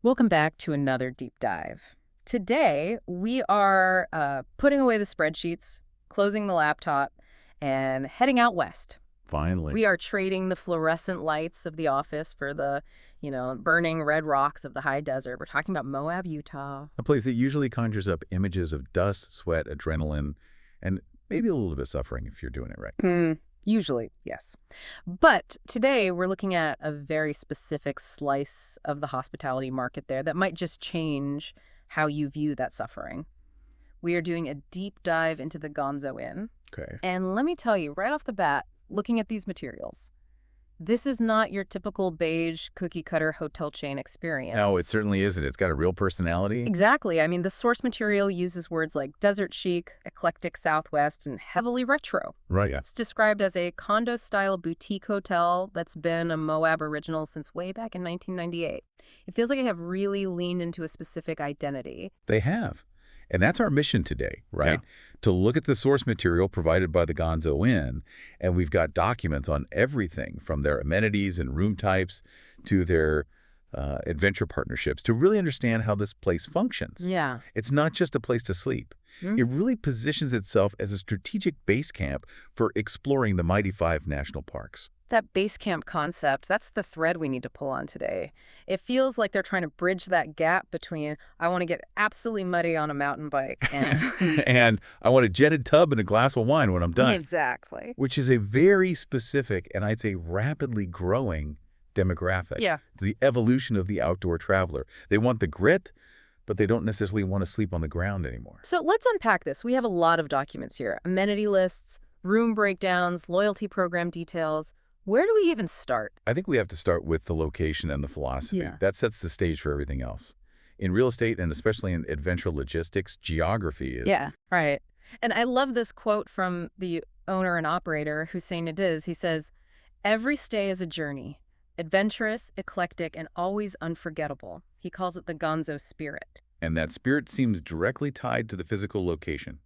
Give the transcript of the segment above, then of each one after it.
Welcome back to another deep dive. Today, we are putting away the spreadsheets, closing the laptop, and heading out west. Finally. We are trading the fluorescent lights of the office for the, burning red rocks of the high desert. We're talking about Moab, Utah. A place that usually conjures up images of dust, sweat, adrenaline, and maybe a little bit of suffering if you're doing it right. Usually, yes. But today we're looking at a very specific slice of the hospitality market there that might just change how you view that suffering. We are doing a deep dive into the Gonzo Inn. Okay. And let me tell you, right off the bat, looking at these materials, this is not your typical beige cookie-cutter hotel chain experience. No, it certainly isn't. It's got a real personality. Exactly. I mean, the source material uses words like desert chic, eclectic Southwest, and heavily retro. Right, yeah. It's described as a condo-style boutique hotel that's been a Moab original since way back in 1998. It feels like they have really leaned into a specific identity. They have. And that's our mission today, right? Yeah. To look at the source material provided by the Gonzo Inn, and we've got documents on everything from their amenities and room types to their adventure partnerships to really understand how this place functions. Yeah. It's not just a place to sleep. It really positions itself as a strategic base camp for exploring the mighty 5 national parks. That base camp concept, that's the thread we need to pull on today. It feels like they're trying to bridge that gap between, I want to get absolutely muddy on a mountain bike, and And I want a jetted tub and a glass of wine when I'm done. Exactly. Which is a very specific and I'd say rapidly growing demographic. Yeah. The evolution of the outdoor traveler. They want the grit, but they don't necessarily want to sleep on the ground anymore. So let's unpack this. We have a lot of documents here. Amenity lists, room breakdowns, loyalty program details. Where do we even start? I think we have to start with the location and the philosophy. Yeah. That sets the stage for everything else. In real estate, and especially in adventure logistics, geography is... Yeah, right. And I love this quote from the owner and operator, Hussein Nadiz. He says, "Every stay is a journey, adventurous, eclectic, and always unforgettable." He calls it the Gonzo spirit. And that spirit seems directly tied to the physical location.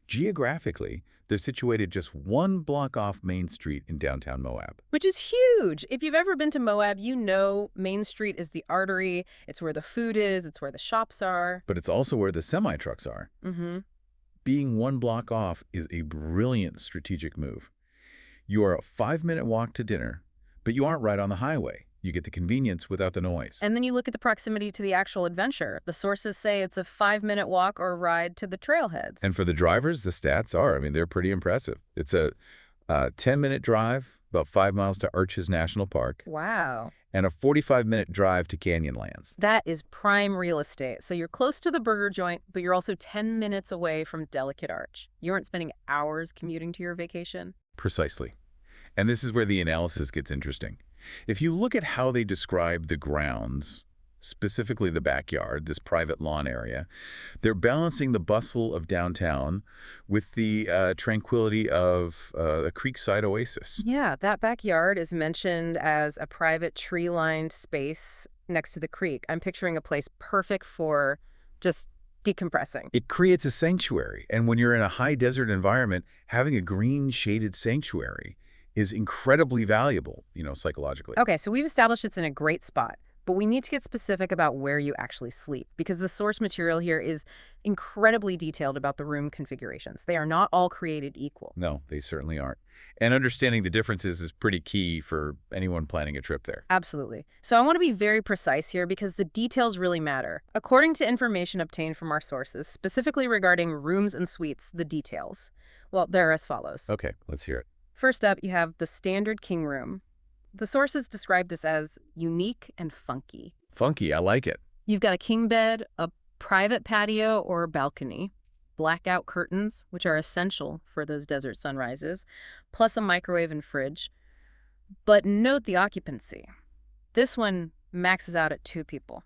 Geographically, they're situated just 1 block off Main Street in downtown Moab. Which is huge. If you've ever been to Moab, you know Main Street is the artery. It's where the food is. It's where the shops are. But it's also where the semi-trucks are. Being 1 block off is a brilliant strategic move. You are a 5-minute walk to dinner, but you aren't right on the highway. You get the convenience without the noise. And then you look at the proximity to the actual adventure. The sources say it's a 5-minute walk or ride to the trailheads. And for the drivers, the stats are, they're pretty impressive. It's a 10-minute drive, about 5 miles to Arches National Park. Wow. And a 45-minute drive to Canyonlands. That is prime real estate. So you're close to the burger joint, but you're also 10 minutes away from Delicate Arch. You aren't spending hours commuting to your vacation. Precisely. And this is where the analysis gets interesting. If you look at how they describe the grounds, specifically the backyard, this private lawn area, they're balancing the bustle of downtown with the tranquility of a creekside oasis. Yeah, that backyard is mentioned as a private tree-lined space next to the creek. I'm picturing a place perfect for just decompressing. It creates a sanctuary, and when you're in a high desert environment, having a green shaded sanctuary is incredibly valuable, psychologically. Okay, so we've established it's in a great spot, but we need to get specific about where you actually sleep because the source material here is incredibly detailed about the room configurations. They are not all created equal. No, they certainly aren't. And understanding the differences is pretty key for anyone planning a trip there. Absolutely. So I want to be very precise here because the details really matter. According to information obtained from our sources, specifically regarding rooms and suites, the details, well, they're as follows. Okay, let's hear it. First up, you have the standard king room. The sources describe this as unique and funky. Funky, I like it. You've got a king bed, a private patio or balcony, blackout curtains, which are essential for those desert sunrises, plus a microwave and fridge. But note the occupancy. This one maxes out at 2 people.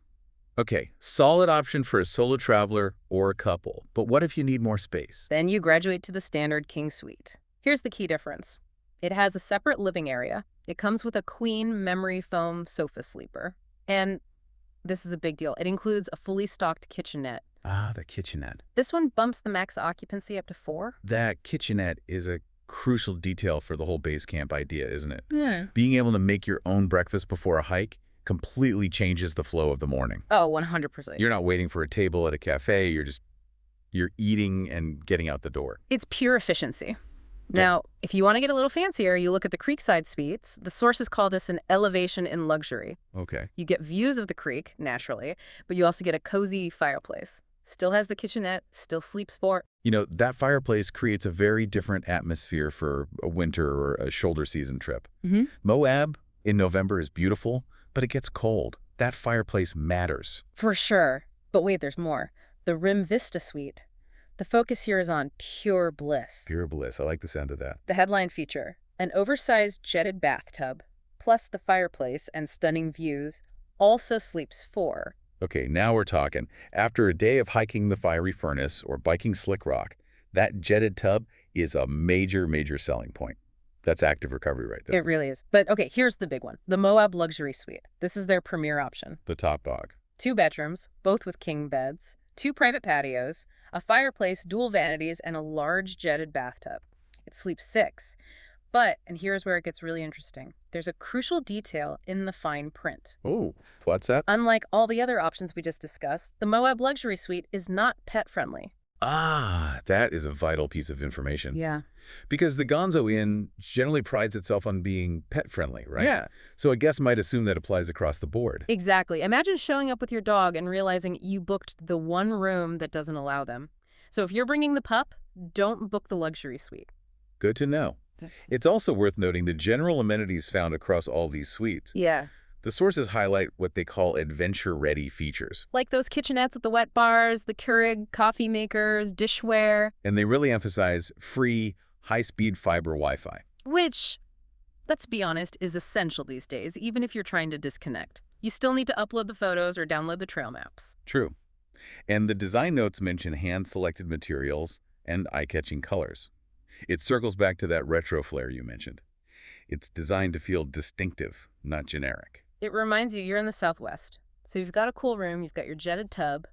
Okay, solid option for a solo traveler or a couple. But what if you need more space? Then you graduate to the standard king suite. Here's the key difference. It has a separate living area. It comes with a queen memory foam sofa sleeper. And this is a big deal. It includes a fully stocked kitchenette. Ah, the kitchenette. This one bumps the max occupancy up to 4. That kitchenette is a crucial detail for the whole base camp idea, isn't it? Yeah. Being able to make your own breakfast before a hike, completely changes the flow of the morning. Oh, 100%. You're not waiting for a table at a cafe. You're eating and getting out the door. It's pure efficiency. Yeah. Now, if you want to get a little fancier, you look at the creekside suites. The sources call this an elevation in luxury. Okay. You get views of the creek, naturally, but you also get a cozy fireplace. Still has the kitchenette, still sleeps 4. You know, that fireplace creates a very different atmosphere for a winter or a shoulder season trip. Moab in November is beautiful, but it gets cold. That fireplace matters. For sure. But wait, there's more. The Vista suite. The focus here is on pure bliss. Pure bliss. I like the sound of that. The headline feature, an oversized jetted bathtub, plus the fireplace and stunning views, also sleeps 4. Okay, now we're talking. After a day of hiking the fiery furnace or biking Slick Rock, that jetted tub is a major, major selling point. That's active recovery right there. It really is. But okay, here's the big one. The Moab luxury suite. This is their premier option. The top dog. 2 bedrooms, both with king beds, 2 private patios, a fireplace, dual vanities, and a large jetted bathtub. It sleeps 6. But, and here's where it gets really interesting, there's a crucial detail in the fine print. Oh, what's that? Unlike all the other options we just discussed, the Moab luxury suite is not pet-friendly. Ah, that is a vital piece of information. Yeah. Because the Gonzo Inn generally prides itself on being pet-friendly, right? Yeah. So a guest might assume that applies across the board. Exactly. Imagine showing up with your dog and realizing you booked the one room that doesn't allow them. So if you're bringing the pup, don't book the luxury suite. Good to know. It's also worth noting the general amenities found across all these suites. Yeah. The sources highlight what they call adventure-ready features. Like those kitchenettes with the wet bars, the Keurig coffee makers, dishware. And they really emphasize free, high-speed fiber Wi-Fi. Which, let's be honest, is essential these days, even if you're trying to disconnect. You still need to upload the photos or download the trail maps. True. And the design notes mention hand-selected materials and eye-catching colors. It circles back to that retro flair you mentioned. It's designed to feel distinctive, not generic. It reminds you you're in the Southwest. So you've got a cool room, you've got your jetted tub,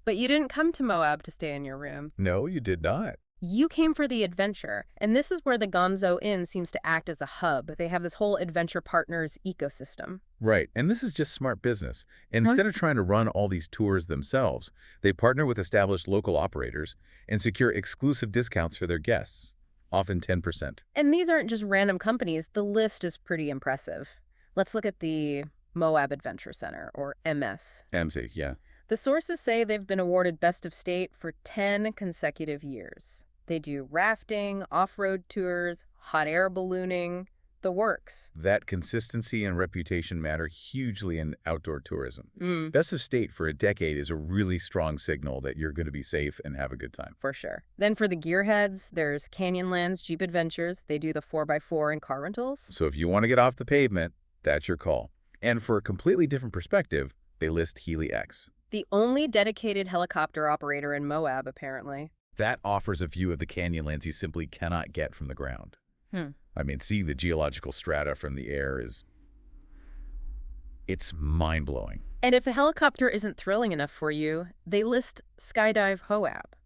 but you didn't come to Moab to stay in your room. No, you did not. You came for the adventure, and this is where the Gonzo Inn seems to act as a hub. They have this whole adventure partners ecosystem. Right, and this is just smart business. Instead of trying to run all these tours themselves, they partner with established local operators and secure exclusive discounts for their guests, often 10%. And these aren't just random companies. The list is pretty impressive. Let's look at the Moab Adventure Center, or MS. MC, yeah. The sources say they've been awarded Best of State for 10 consecutive years. They do rafting, off-road tours, hot air ballooning, the works. That consistency and reputation matter hugely in outdoor tourism. Mm. Best of State for a decade is a really strong signal that you're going to be safe and have a good time. For sure. Then for the gearheads, there's Canyonlands Jeep Adventures. They do the 4x4 and car rentals. So if you want to get off the pavement, that's your call. And for a completely different perspective, they list Healy X. The only dedicated helicopter operator in Moab, apparently. That offers a view of the Canyonlands you simply cannot get from the ground. I mean, seeing the geological strata from the air it's mind-blowing. And if a helicopter isn't thrilling enough for you, they list Skydive Moab.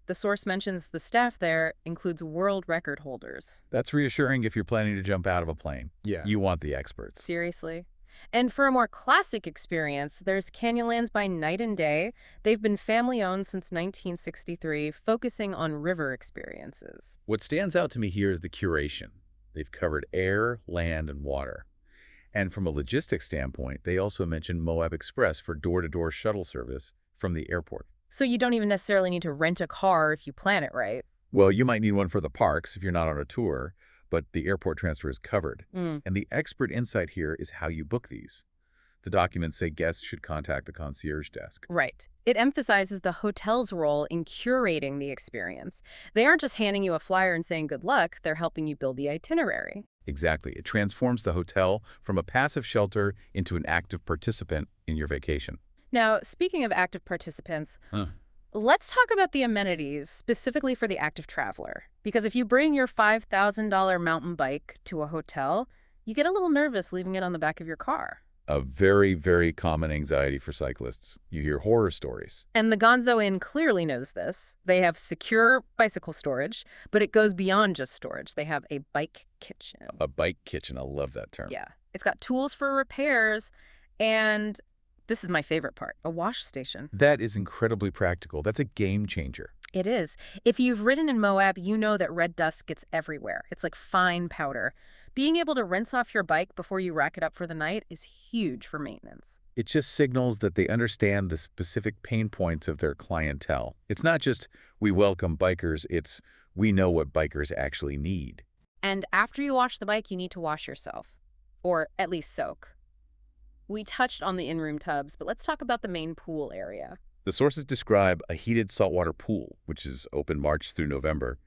The source mentions the staff there includes world record holders. That's reassuring if you're planning to jump out of a plane. Yeah. You want the experts. Seriously. And for a more classic experience, there's Canyonlands by Night and Day. They've been family-owned since 1963, focusing on river experiences. What stands out to me here is the curation. They've covered air, land, and water. And from a logistics standpoint, they also mention Moab Express for door-to-door shuttle service from the airport. So you don't even necessarily need to rent a car if you plan it right. Well, you might need one for the parks if you're not on a tour, but the airport transfer is covered. Mm. And the expert insight here is how you book these. The documents say guests should contact the concierge desk. Right. It emphasizes the hotel's role in curating the experience. They aren't just handing you a flyer and saying good luck, they're helping you build the itinerary. Exactly. It transforms the hotel from a passive shelter into an active participant in your vacation. Now, speaking of active participants, let's talk about the amenities specifically for the active traveler. Because if you bring your $5,000 mountain bike to a hotel, you get a little nervous leaving it on the back of your car. A very, very common anxiety for cyclists. You hear horror stories. And the Gonzo Inn clearly knows this. They have secure bicycle storage, but it goes beyond just storage. They have a bike kitchen. A bike kitchen. I love that term. Yeah. It's got tools for repairs And this is my favorite part, a wash station. That is incredibly practical. That's a game changer. It is. If you've ridden in Moab, you know that red dust gets everywhere. It's like fine powder. Being able to rinse off your bike before you rack it up for the night is huge for maintenance. It just signals that they understand the specific pain points of their clientele. It's not just, we welcome bikers, it's, we know what bikers actually need. And after you wash the bike, you need to wash yourself. Or at least soak. We touched on the in-room tubs, but let's talk about the main pool area. The sources describe a heated saltwater pool, which is open March through November,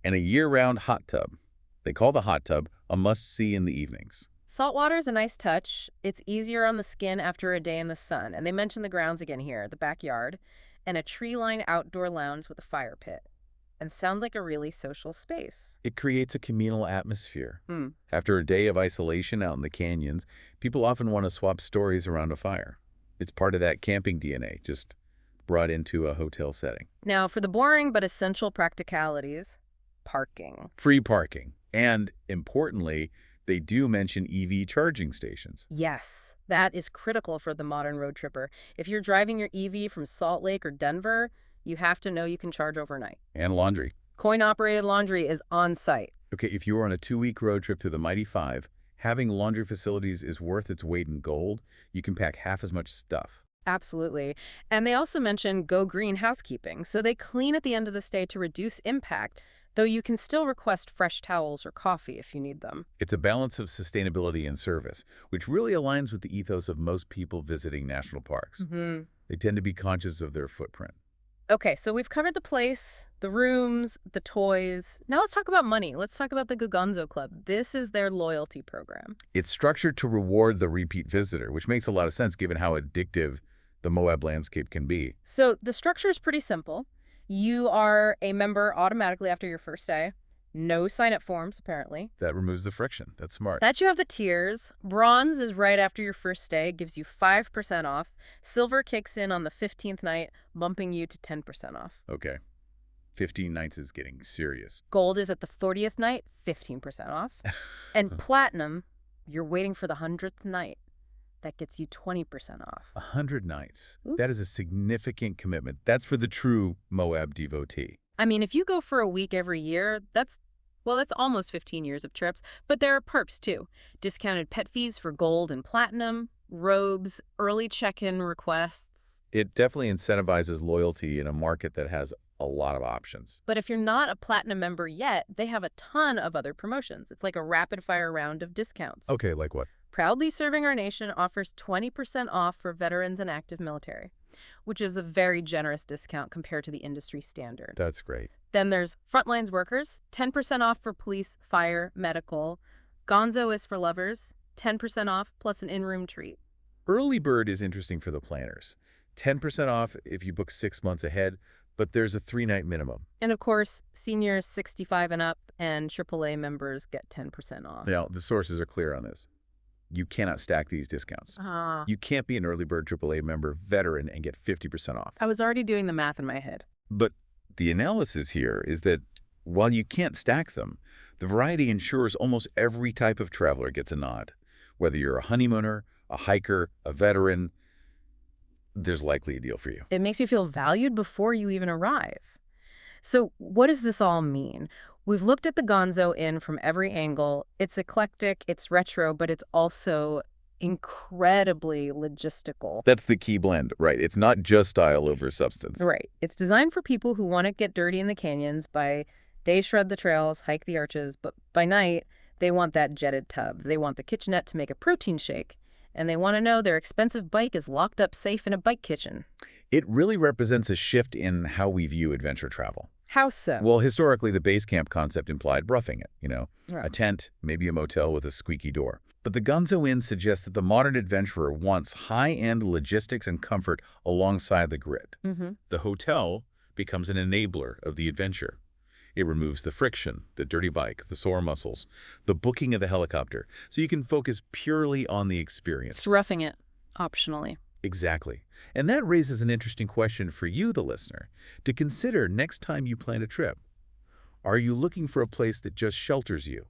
and a year-round hot tub. They call the hot tub a must-see in the evenings. Saltwater's a nice touch. It's easier on the skin after a day in the sun. And they mention the grounds again here, the backyard, and a tree-lined outdoor lounge with a fire pit. And sounds like a really social space. It creates a communal atmosphere. Hmm. After a day of isolation out in the canyons, people often want to swap stories around a fire. It's part of that camping DNA, just brought into a hotel setting. Now, for the boring but essential practicalities, parking. Free parking. And, importantly, they do mention EV charging stations. Yes, that is critical for the modern road tripper. If you're driving your EV from Salt Lake or Denver, you have to know you can charge overnight. And laundry. Coin-operated laundry is on site. Okay, if you are on a 2-week road trip to the Mighty Five, having laundry facilities is worth its weight in gold. You can pack half as much stuff. Absolutely. And they also mention Go Green housekeeping, so they clean at the end of the stay to reduce impact, though you can still request fresh towels or coffee if you need them. It's a balance of sustainability and service, which really aligns with the ethos of most people visiting national parks. Mm-hmm. They tend to be conscious of their footprint. Okay, so we've covered the place, the rooms, the toys. Now let's talk about money. Let's talk about the Gonzo Club. This is their loyalty program. It's structured to reward the repeat visitor, which makes a lot of sense given how addictive the Moab landscape can be. So the structure is pretty simple. You are a member automatically after your first day. No sign-up forms, apparently. That removes the friction. That's smart. That you have the tiers. Bronze is right after your first stay, gives you 5% off. Silver kicks in on the 15th night, bumping you to 10% off. Okay. 15 nights is getting serious. Gold is at the 40th night, 15% off. And platinum, you're waiting for the 100th night. That gets you 20% off. 100 nights. Ooh. That is a significant commitment. That's for the true Moab devotee. I mean, if you go for a week every year, that's almost 15 years of trips. But there are perks, too. Discounted pet fees for gold and platinum, robes, early check-in requests. It definitely incentivizes loyalty in a market that has a lot of options. But if you're not a platinum member yet, they have a ton of other promotions. It's like a rapid-fire round of discounts. Okay, like what? Proudly Serving Our Nation offers 20% off for veterans and active military, which is a very generous discount compared to the industry standard. That's great. Then there's Frontlines Workers, 10% off for police, fire, medical. Gonzo is for lovers, 10% off plus an in-room treat. Early Bird is interesting for the planners. 10% off if you book 6 months ahead, but there's a 3-night minimum. And of course, seniors 65 and up and AAA members get 10% off. Now, the sources are clear on this. You cannot stack these discounts. You can't be an Early Bird AAA member veteran and get 50% off. I was already doing the math in my head. But the analysis here is that while you can't stack them, the variety ensures almost every type of traveler gets a nod. Whether you're a honeymooner, a hiker, a veteran, there's likely a deal for you. It makes you feel valued before you even arrive. So what does this all mean? We've looked at the Gonzo Inn from every angle. It's eclectic, it's retro, but it's also incredibly logistical. That's the key blend, right? It's not just style over substance. Right. It's designed for people who want to get dirty in the canyons. By day, shred the trails, hike the arches, but by night, they want that jetted tub. They want the kitchenette to make a protein shake, and they want to know their expensive bike is locked up safe in a bike kitchen. It really represents a shift in how we view adventure travel. How so? Well, historically, the base camp concept implied roughing it, Right. a tent, maybe a motel with a squeaky door. But the Gonzo Inn suggests that the modern adventurer wants high-end logistics and comfort alongside the grit. The hotel becomes an enabler of the adventure. It removes the friction, the dirty bike, the sore muscles, the booking of the helicopter, so you can focus purely on the experience. It's roughing it, optionally. Exactly. And that raises an interesting question for you, the listener, to consider next time you plan a trip. Are you looking for a place that just shelters you,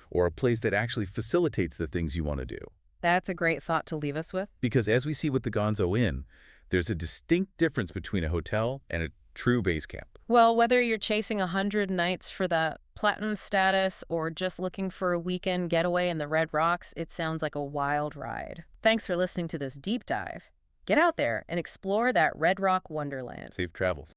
or a place that actually facilitates the things you want to do? That's a great thought to leave us with. Because as we see with the Gonzo Inn, there's a distinct difference between a hotel and a true base camp. Well, whether you're chasing 100 nights for the platinum status or just looking for a weekend getaway in the Red Rocks, it sounds like a wild ride. Thanks for listening to this deep dive. Get out there and explore that Red Rock wonderland. Safe travels.